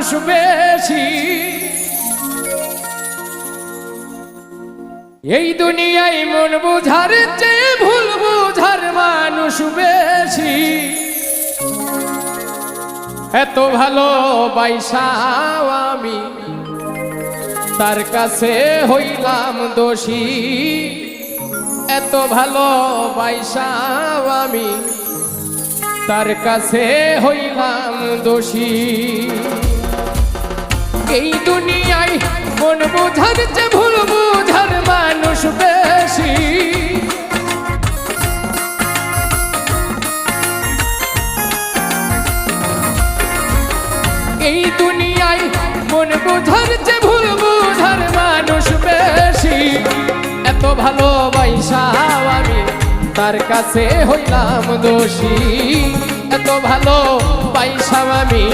মানুষ বেশি, এই দুনিয়ায় মন বুঝার চেয়ে ভুল বুঝার মানুষ বেশি। এত ভালোবাসাও আমি তার কাছে হইলাম দোষী, এত ভালোবাসাও আমি তার কাছে হইলাম দোষী। এই দুনিয়ায় মন বুঝার চেয়ে ভুল বুঝার মানুষ বেশি, এই দুনিয়ায় মন বুঝার চেয়ে ভুল বুঝার মানুষ বেশি। এত ভালোবাসাও আমি তার কাছে হইলাম দোষী, এত ভালোবাসাও আমি